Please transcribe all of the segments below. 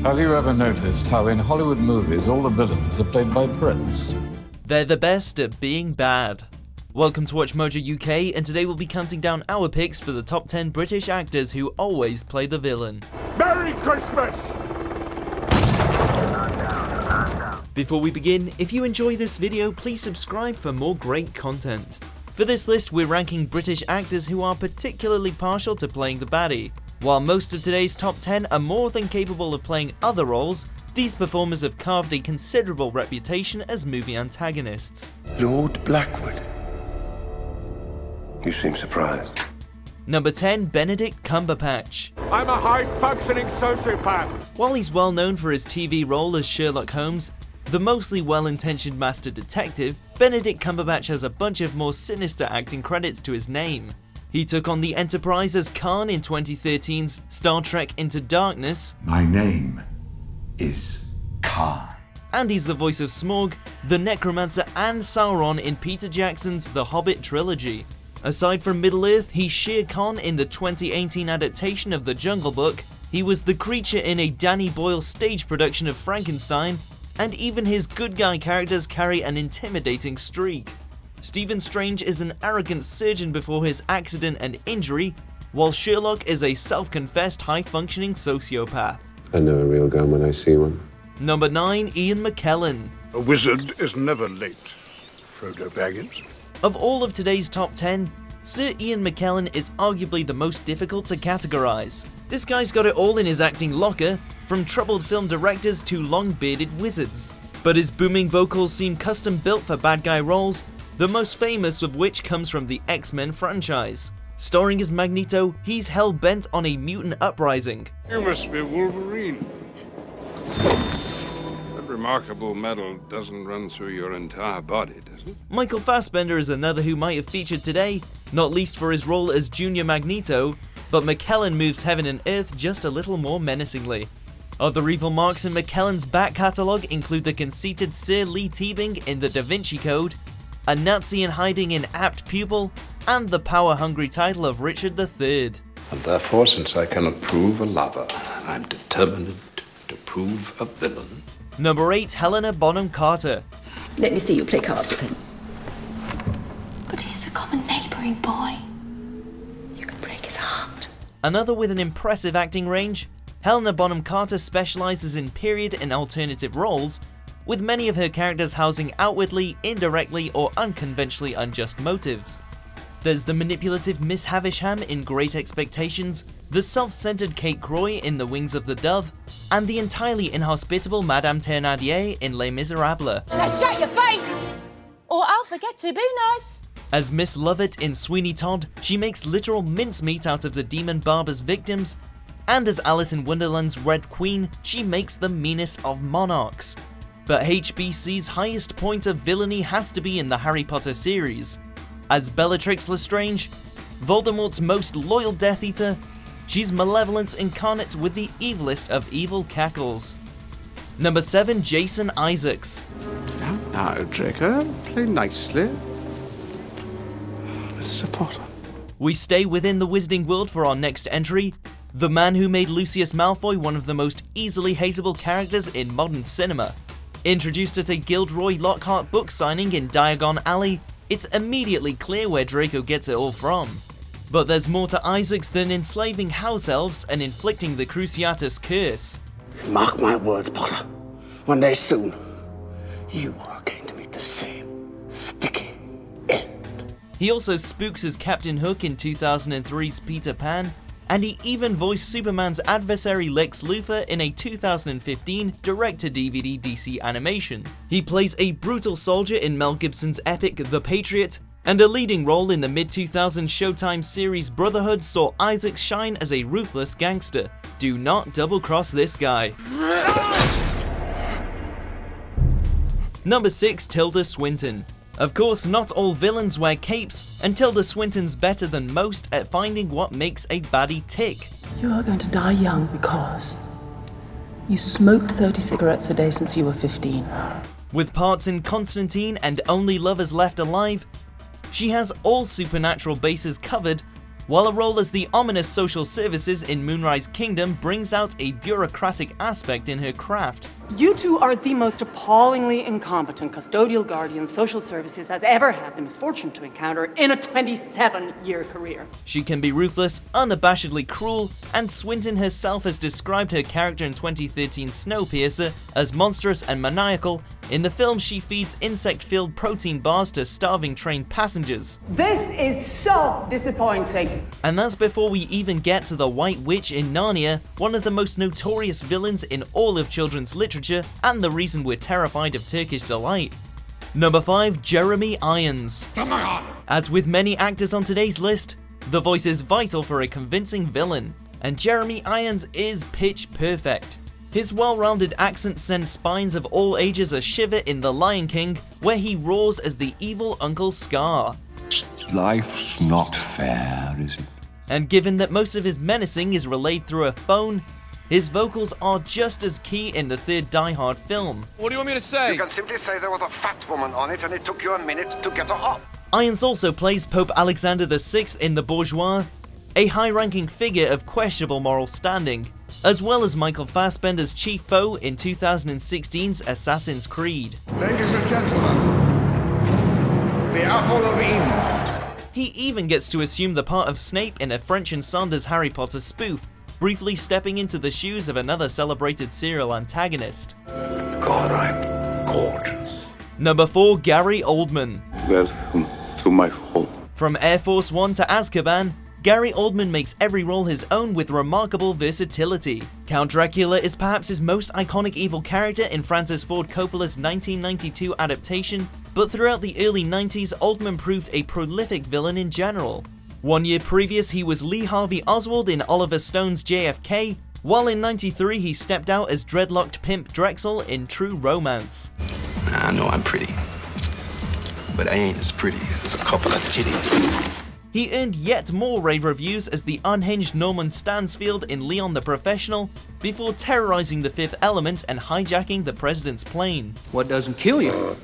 Have you ever noticed how in Hollywood movies all the villains are played by Brits? They're the best at being bad. Welcome to Watch Mojo UK, and today we'll be counting down our picks for the top 10 British actors who always play the villain. Merry Christmas! Before we begin, if you enjoy this video, please subscribe for more great content. For this list, we're ranking British actors who are particularly partial to playing the baddie. While most of today's top 10 are more than capable of playing other roles, these performers have carved a considerable reputation as movie antagonists. Lord Blackwood. You seem surprised. Number 10, Benedict Cumberbatch. I'm a high-functioning sociopath. While he's well known for his TV role as Sherlock Holmes, the mostly well-intentioned master detective, Benedict Cumberbatch has a bunch of more sinister acting credits to his name. He took on the Enterprise as Khan in 2013's Star Trek Into Darkness. My name is Khan. And he's the voice of Smaug, the Necromancer, and Sauron in Peter Jackson's The Hobbit trilogy. Aside from Middle-earth, he's Shere Khan in the 2018 adaptation of The Jungle Book, he was the creature in a Danny Boyle stage production of Frankenstein, and even his good guy characters carry an intimidating streak. Stephen Strange is an arrogant surgeon before his accident and injury, while Sherlock is a self-confessed high-functioning sociopath. I know a real gun when I see one. Number 9, Ian McKellen. A wizard is never late, Frodo Baggins. Of all of today's top 10, Sir Ian McKellen is arguably the most difficult to categorize. This guy's got it all in his acting locker, from troubled film directors to long-bearded wizards. But his booming vocals seem custom-built for bad guy roles, the most famous of which comes from the X-Men franchise. Starring as Magneto, he's hell-bent on a mutant uprising. You must be Wolverine. That remarkable metal doesn't run through your entire body, does it? Michael Fassbender is another who might have featured today, not least for his role as Junior Magneto, but McKellen moves heaven and earth just a little more menacingly. Other evil marks in McKellen's back catalogue include the conceited Sir Lee Teabing in The Da Vinci Code, a Nazi in hiding in Apt Pupil, and the power-hungry title of Richard III. And therefore, since I cannot prove a lover, I'm determined to prove a villain. Number 8, Helena Bonham Carter. Let me see you play cards with him. But he's a common neighbouring boy. You can break his heart. Another with an impressive acting range, Helena Bonham Carter specialises in period and alternative roles, with many of her characters housing outwardly, indirectly, or unconventionally unjust motives. There's the manipulative Miss Havisham in Great Expectations, the self-centered Kate Croy in The Wings of the Dove, and the entirely inhospitable Madame Thénardier in Les Miserables. Now shut your face! Or I'll forget to be nice. As Miss Lovett in Sweeney Todd, she makes literal mincemeat out of the demon barber's victims, and as Alice in Wonderland's Red Queen, she makes the meanest of monarchs. But HBC's highest point of villainy has to be in the Harry Potter series. As Bellatrix Lestrange, Voldemort's most loyal Death Eater, she's malevolence incarnate with the evilest of evil cackles. Number 7, Jason Isaacs. Now, Draco, play nicely. Mr. Potter. We stay within the Wizarding world for our next entry, the man who made Lucius Malfoy one of the most easily hateable characters in modern cinema. Introduced at a Gilderoy Lockhart book signing in Diagon Alley, it's immediately clear where Draco gets it all from. But there's more to Isaacs than enslaving house elves and inflicting the Cruciatus curse. Mark my words, Potter. One day soon, you are going to meet the same sticky end. He also spooks as Captain Hook in 2003's Peter Pan, and he even voiced Superman's adversary Lex Luthor in a 2015 direct-to-DVD DC animation. He plays a brutal soldier in Mel Gibson's epic The Patriot, and a leading role in the mid-2000s Showtime series Brotherhood saw Isaac shine as a ruthless gangster. Do not double-cross this guy. Number 6, Tilda Swinton. Of course, not all villains wear capes, and Tilda Swinton's better than most at finding what makes a baddie tick. You are going to die young because you smoked 30 cigarettes a day since you were 15. With parts in Constantine and Only Lovers Left Alive, she has all supernatural bases covered, while a role as the ominous social services in Moonrise Kingdom brings out a bureaucratic aspect in her craft. You two are the most appallingly incompetent custodial guardian social services has ever had the misfortune to encounter in a 27-year career. She can be ruthless, unabashedly cruel, and Swinton herself has described her character in 2013's Snowpiercer as monstrous and maniacal. In the film, she feeds insect-filled protein bars to starving train passengers. This is so disappointing. And that's before we even get to the White Witch in Narnia, one of the most notorious villains in all of children's literature, and the reason we're terrified of Turkish delight. Number 5, Jeremy Irons. As with many actors on today's list, the voice is vital for a convincing villain, and Jeremy Irons is pitch perfect. His well-rounded accent sends spines of all ages a shiver in The Lion King, where he roars as the evil Uncle Scar. Life's not fair, is it? And given that most of his menacing is relayed through a phone, his vocals are just as key in the third Die Hard film. What do you want me to say? You can simply say there was a fat woman on it and it took you a minute to get her up. Irons also plays Pope Alexander VI in The Bourgeois, a high-ranking figure of questionable moral standing, as well as Michael Fassbender's chief foe in 2016's Assassin's Creed. Ladies and gentlemen, the apple of Eden. He even gets to assume the part of Snape in a French and Saunders Harry Potter spoof, briefly stepping into the shoes of another celebrated serial antagonist. God, I'm gorgeous. Number 4, Gary Oldman. Welcome to my home. From Air Force One to Azkaban, Gary Oldman makes every role his own with remarkable versatility. Count Dracula is perhaps his most iconic evil character in Francis Ford Coppola's 1992 adaptation, but throughout the early 90s, Oldman proved a prolific villain in general. 1 year previous, he was Lee Harvey Oswald in Oliver Stone's JFK, while in '93 he stepped out as dreadlocked pimp Drexel in True Romance. I know I'm pretty, but I ain't as pretty as a couple of titties. He earned yet more rave reviews as the unhinged Norman Stansfield in Leon the Professional, before terrorizing the Fifth Element and hijacking the president's plane. What doesn't kill you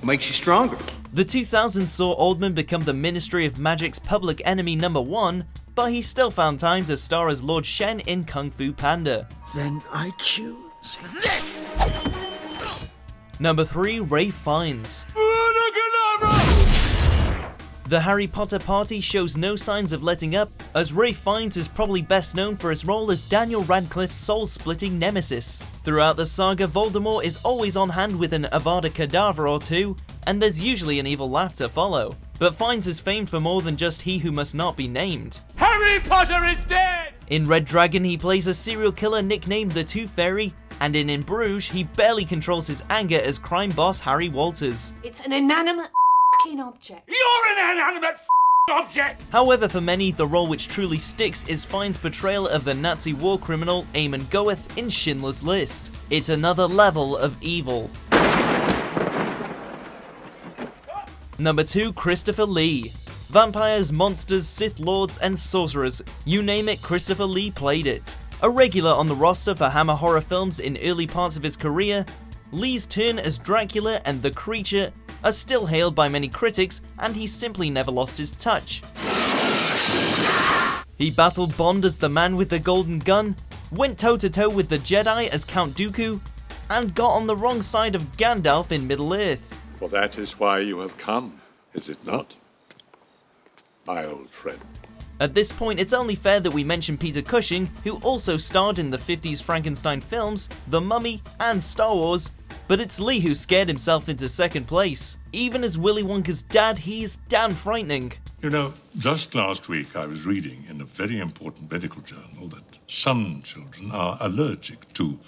makes you stronger. The 2000s saw Oldman become the Ministry of Magic's public enemy number 1, but he still found time to star as Lord Shen in Kung Fu Panda. Then I choose this. Number 3, Ralph Fiennes. The Harry Potter party shows no signs of letting up, as Ralph Fiennes is probably best known for his role as Daniel Radcliffe's soul-splitting nemesis. Throughout the saga, Voldemort is always on hand with an Avada Kedavra or two, and there's usually an evil laugh to follow. But Fiennes is famed for more than just he who must not be named. Harry Potter is dead! In Red Dragon, he plays a serial killer nicknamed the Tooth Fairy, and in Bruges, he barely controls his anger as crime boss Harry Walters. It's an inanimate object. You're an inanimate object! However, for many, the role which truly sticks is Fiennes' portrayal of the Nazi war criminal Eamon Goeth in Schindler's List. It's another level of evil. Number 2, Christopher Lee. Vampires, monsters, Sith Lords, and sorcerers, you name it, Christopher Lee played it. A regular on the roster for Hammer horror films in early parts of his career, Lee's turn as Dracula and the Creature are still hailed by many critics, and he simply never lost his touch. He battled Bond as the Man with the Golden Gun, went toe-to-toe with the Jedi as Count Dooku, and got on the wrong side of Gandalf in Middle-earth. For that is why you have come, is it not, my old friend? At this point, it's only fair that we mention Peter Cushing, who also starred in the 50s Frankenstein films, The Mummy, and Star Wars, but it's Lee who scared himself into second place. Even as Willy Wonka's dad, he's damn frightening. You know, just last week I was reading in a very important medical journal that some children are allergic to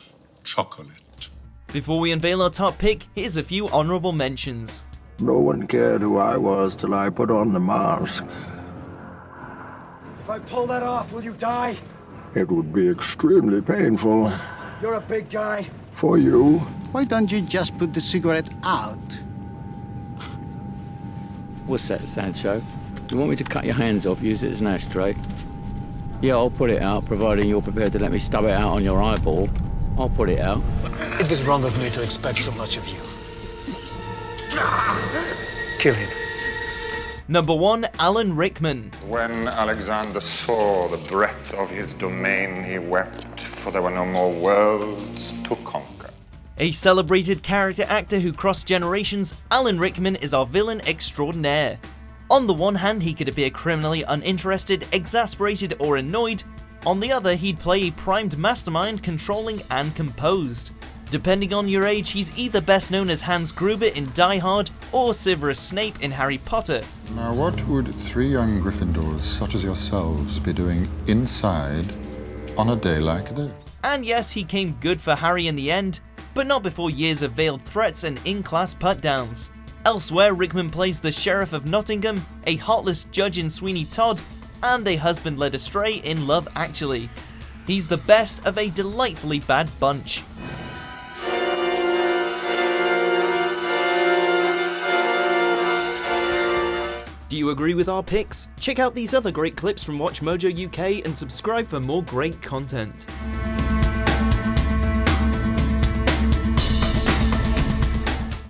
chocolate. Before we unveil our top pick, here's a few honourable mentions. No one cared who I was till I put on the mask. If I pull that off, will you die? It would be extremely painful. You're a big guy. For you. Why don't you just put the cigarette out? What's that, Sancho? You want me to cut your hands off, use it as an ashtray? Yeah, I'll put it out, providing you're prepared to let me stub it out on your eyeball. I'll put it out. It was wrong of me to expect so much of you. Kill him. Number 1. Alan Rickman. When Alexander saw the breadth of his domain, he wept, for there were no more worlds to conquer. A celebrated character actor who crossed generations, Alan Rickman is our villain extraordinaire. On the one hand, he could appear criminally uninterested, exasperated, or annoyed. On the other, he'd play a primed mastermind, controlling and composed. Depending on your age, he's either best known as Hans Gruber in Die Hard or Severus Snape in Harry Potter. Now, what would 3 young Gryffindors such as yourselves be doing inside on a day like this? And yes, he came good for Harry in the end, but not before years of veiled threats and in-class put-downs. Elsewhere, Rickman plays the Sheriff of Nottingham, a heartless judge in Sweeney Todd, and a husband led astray in Love Actually. He's the best of a delightfully bad bunch. Do you agree with our picks? Check out these other great clips from WatchMojo UK and subscribe for more great content.